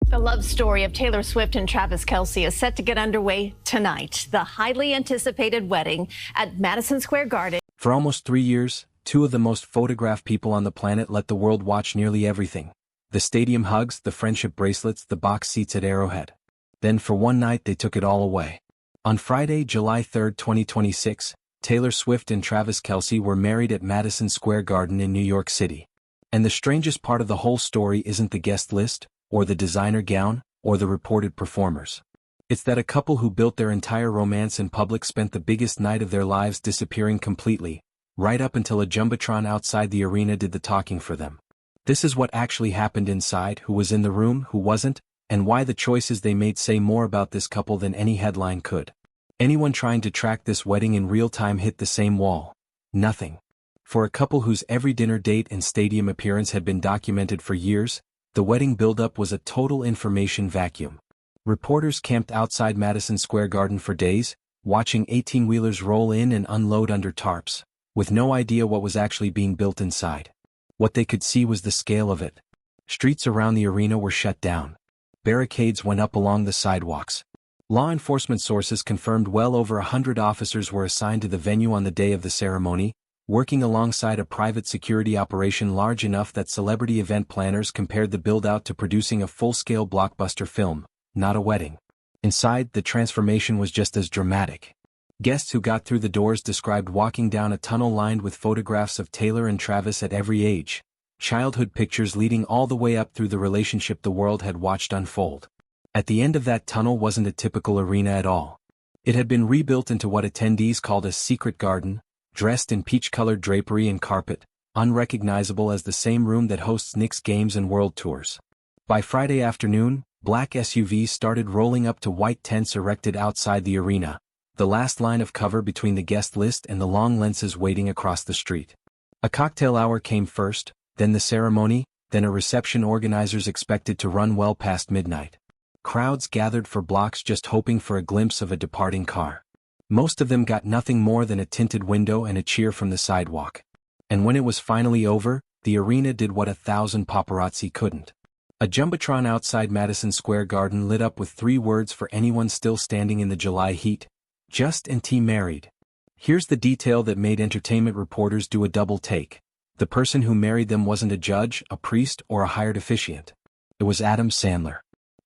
The love story of Taylor Swift and Travis Kelce is set to get underway tonight. The highly anticipated wedding at Madison Square Garden. For almost 3 years, two of the most photographed people on the planet let the world watch nearly everything. The stadium hugs, the friendship bracelets, the box seats at Arrowhead. Then for one night they took it all away. On Friday, July 3, 2026, Taylor Swift and Travis Kelce were married at Madison Square Garden in New York City. And the strangest part of the whole story isn't the guest list, or the designer gown, or the reported performers. It's that a couple who built their entire romance in public spent the biggest night of their lives disappearing completely, right up until a jumbotron outside the arena did the talking for them. This is what actually happened inside, who was in the room, who wasn't, and why the choices they made say more about this couple than any headline could. Anyone trying to track this wedding in real time hit the same wall. Nothing. For a couple whose every dinner date and stadium appearance had been documented for years, the wedding buildup was a total information vacuum. Reporters camped outside Madison Square Garden for days, watching 18-wheelers roll in and unload under tarps, with no idea what was actually being built inside. What they could see was the scale of it. Streets around the arena were shut down. Barricades went up along the sidewalks. Law enforcement sources confirmed well over 100 officers were assigned to the venue on the day of the ceremony, working alongside a private security operation large enough that celebrity event planners compared the build-out to producing a full-scale blockbuster film, not a wedding. Inside, the transformation was just as dramatic. Guests who got through the doors described walking down a tunnel lined with photographs of Taylor and Travis at every age, childhood pictures leading all the way up through the relationship the world had watched unfold. At the end of that tunnel wasn't a typical arena at all. It had been rebuilt into what attendees called a secret garden, dressed in peach-colored drapery and carpet, unrecognizable as the same room that hosts Knicks games and world tours. By Friday afternoon, black SUVs started rolling up to white tents erected outside the arena, the last line of cover between the guest list and the long lenses waiting across the street. A cocktail hour came first, then the ceremony, then a reception organizers expected to run well past midnight. Crowds gathered for blocks just hoping for a glimpse of a departing car. Most of them got nothing more than a tinted window and a cheer from the sidewalk. And when it was finally over, the arena did what 1,000 paparazzi couldn't. A jumbotron outside Madison Square Garden lit up with 3 words for anyone still standing in the July heat: just and T married. Here's the detail that made entertainment reporters do a double take. The person who married them wasn't a judge, a priest, or a hired officiant. It was Adam Sandler.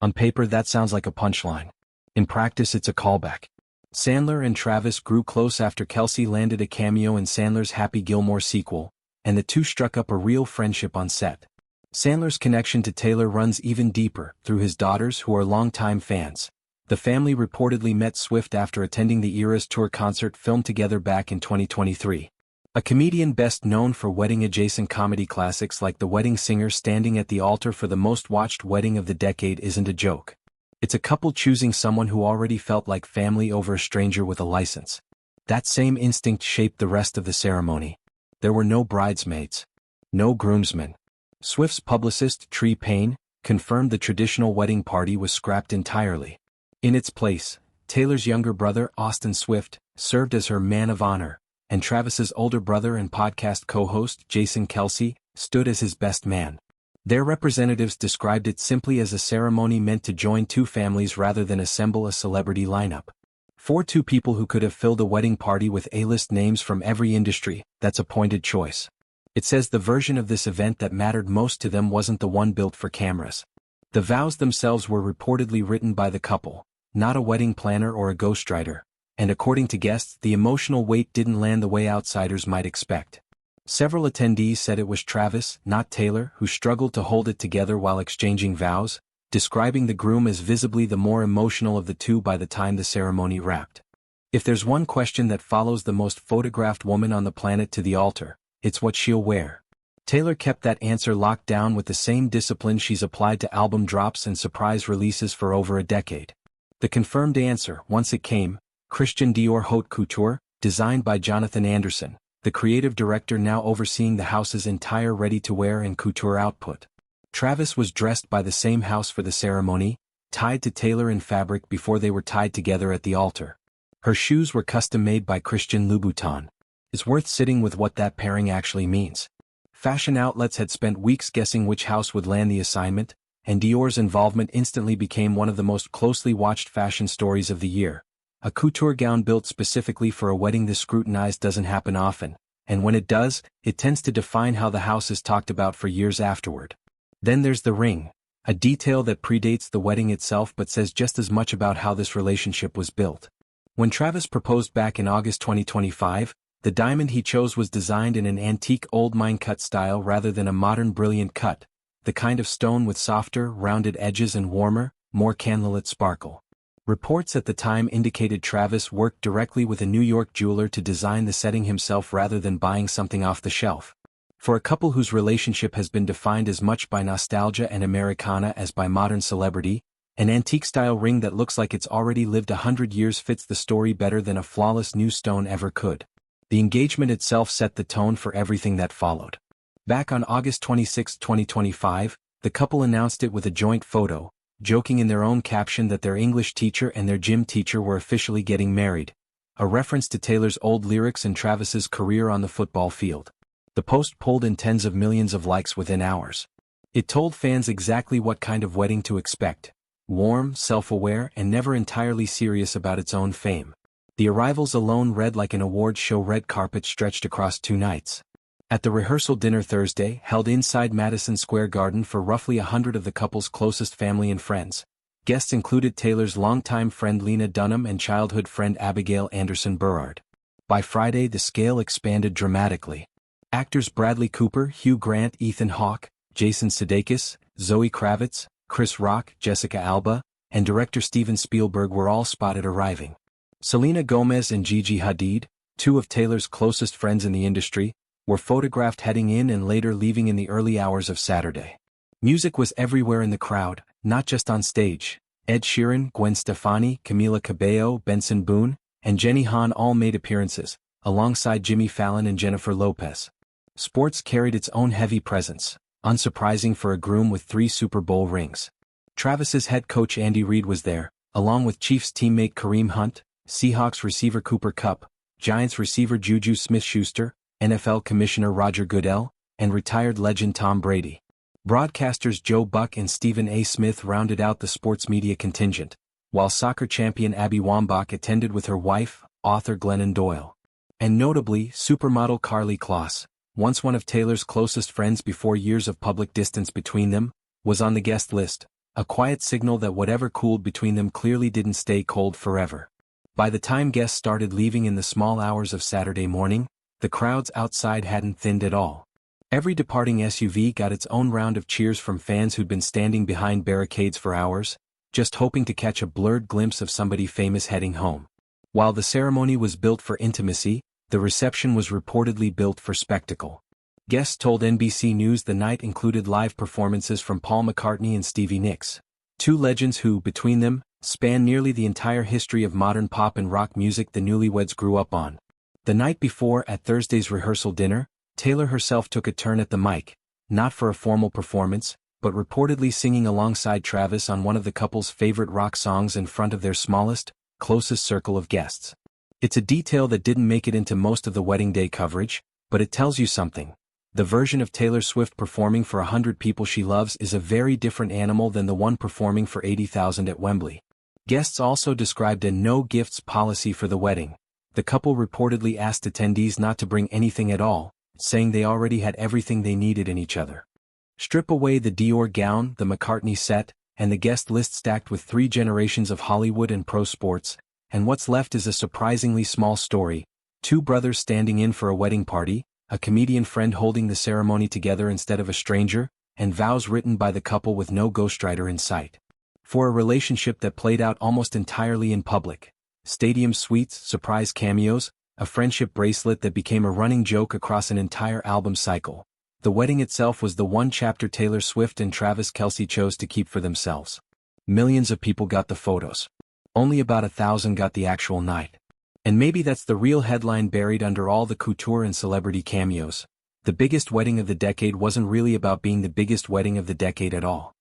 On paper that sounds like a punchline. In practice it's a callback. Sandler and Travis grew close after Kelce landed a cameo in Sandler's Happy Gilmore sequel, and the two struck up a real friendship on set. Sandler's connection to Taylor runs even deeper, through his daughters who are longtime fans. The family reportedly met Swift after attending the Eras Tour concert filmed together back in 2023. A comedian best known for wedding-adjacent comedy classics like The Wedding Singer standing at the altar for the most-watched wedding of the decade isn't a joke. It's a couple choosing someone who already felt like family over a stranger with a license. That same instinct shaped the rest of the ceremony. There were no bridesmaids. No groomsmen. Swift's publicist, Tree Payne, confirmed the traditional wedding party was scrapped entirely. In its place, Taylor's younger brother, Austin Swift, served as her man of honor, and Travis's older brother and podcast co-host, Jason Kelce, stood as his best man. Their representatives described it simply as a ceremony meant to join two families rather than assemble a celebrity lineup. For two people who could have filled a wedding party with A-list names from every industry, that's a pointed choice. It says the version of this event that mattered most to them wasn't the one built for cameras. The vows themselves were reportedly written by the couple, not a wedding planner or a ghostwriter, and according to guests, the emotional weight didn't land the way outsiders might expect. Several attendees said it was Travis, not Taylor, who struggled to hold it together while exchanging vows, describing the groom as visibly the more emotional of the two by the time the ceremony wrapped. If there's one question that follows the most photographed woman on the planet to the altar, it's what she'll wear. Taylor kept that answer locked down with the same discipline she's applied to album drops and surprise releases for over a decade. The confirmed answer, once it came: Christian Dior Haute Couture, designed by Jonathan Anderson, the creative director now overseeing the house's entire ready-to-wear and couture output. Travis was dressed by the same house for the ceremony, tied to Taylor in fabric before they were tied together at the altar. Her shoes were custom-made by Christian Louboutin. It's worth sitting with what that pairing actually means. Fashion outlets had spent weeks guessing which house would land the assignment, and Dior's involvement instantly became one of the most closely watched fashion stories of the year. A couture gown built specifically for a wedding this scrutinized doesn't happen often, and when it does, it tends to define how the house is talked about for years afterward. Then there's the ring, a detail that predates the wedding itself but says just as much about how this relationship was built. When Travis proposed back in August 2025, the diamond he chose was designed in an antique old mine-cut style rather than a modern brilliant cut, the kind of stone with softer, rounded edges and warmer, more candlelit sparkle. Reports at the time indicated Travis worked directly with a New York jeweler to design the setting himself rather than buying something off the shelf. For a couple whose relationship has been defined as much by nostalgia and Americana as by modern celebrity, an antique-style ring that looks like it's already lived 100 years fits the story better than a flawless new stone ever could. The engagement itself set the tone for everything that followed. Back on August 26, 2025, the couple announced it with a joint photo, joking in their own caption that their English teacher and their gym teacher were officially getting married, a reference to Taylor's old lyrics and Travis's career on the football field. The post pulled in tens of millions of likes within hours. It told fans exactly what kind of wedding to expect: warm, self-aware, and never entirely serious about its own fame. The arrivals alone read like an awards show red carpet stretched across 2 nights. At the rehearsal dinner Thursday, held inside Madison Square Garden for roughly 100 of the couple's closest family and friends, guests included Taylor's longtime friend Lena Dunham and childhood friend Abigail Anderson Burrard. By Friday, the scale expanded dramatically. Actors Bradley Cooper, Hugh Grant, Ethan Hawke, Jason Sudeikis, Zoe Kravitz, Chris Rock, Jessica Alba, and director Steven Spielberg were all spotted arriving. Selena Gomez and Gigi Hadid, 2 of Taylor's closest friends in the industry, were photographed heading in and later leaving in the early hours of Saturday. Music was everywhere in the crowd, not just on stage. Ed Sheeran, Gwen Stefani, Camila Cabello, Benson Boone, and Jenny Han all made appearances, alongside Jimmy Fallon and Jennifer Lopez. Sports carried its own heavy presence, unsurprising for a groom with 3 Super Bowl rings. Travis's head coach Andy Reid was there, along with Chiefs teammate Kareem Hunt, Seahawks receiver Cooper Kupp, Giants receiver Juju Smith-Schuster, NFL Commissioner Roger Goodell, and retired legend Tom Brady. Broadcasters Joe Buck and Stephen A. Smith rounded out the sports media contingent, while soccer champion Abby Wambach attended with her wife, author Glennon Doyle. And notably, supermodel Karlie Kloss, once one of Taylor's closest friends before years of public distance between them, was on the guest list, a quiet signal that whatever cooled between them clearly didn't stay cold forever. By the time guests started leaving in the small hours of Saturday morning, the crowds outside hadn't thinned at all. Every departing SUV got its own round of cheers from fans who'd been standing behind barricades for hours, just hoping to catch a blurred glimpse of somebody famous heading home. While the ceremony was built for intimacy, the reception was reportedly built for spectacle. Guests told NBC News the night included live performances from Paul McCartney and Stevie Nicks, 2 legends who, between them, span nearly the entire history of modern pop and rock music the newlyweds grew up on. The night before, at Thursday's rehearsal dinner, Taylor herself took a turn at the mic, not for a formal performance, but reportedly singing alongside Travis on one of the couple's favorite rock songs in front of their smallest, closest circle of guests. It's a detail that didn't make it into most of the wedding day coverage, but it tells you something. The version of Taylor Swift performing for 100 people she loves is a very different animal than the one performing for 80,000 at Wembley. Guests also described a no-gifts policy for the wedding. The couple reportedly asked attendees not to bring anything at all, saying they already had everything they needed in each other. Strip away the Dior gown, the McCartney set, and the guest list stacked with 3 generations of Hollywood and pro sports, and what's left is a surprisingly small story: 2 brothers standing in for a wedding party, a comedian friend holding the ceremony together instead of a stranger, and vows written by the couple with no ghostwriter in sight. For a relationship that played out almost entirely in public. Stadium suites, surprise cameos, a friendship bracelet that became a running joke across an entire album cycle. The wedding itself was the one chapter Taylor Swift and Travis Kelce chose to keep for themselves. Millions of people got the photos. Only about 1,000 got the actual night. And maybe that's the real headline buried under all the couture and celebrity cameos. The biggest wedding of the decade wasn't really about being the biggest wedding of the decade at all.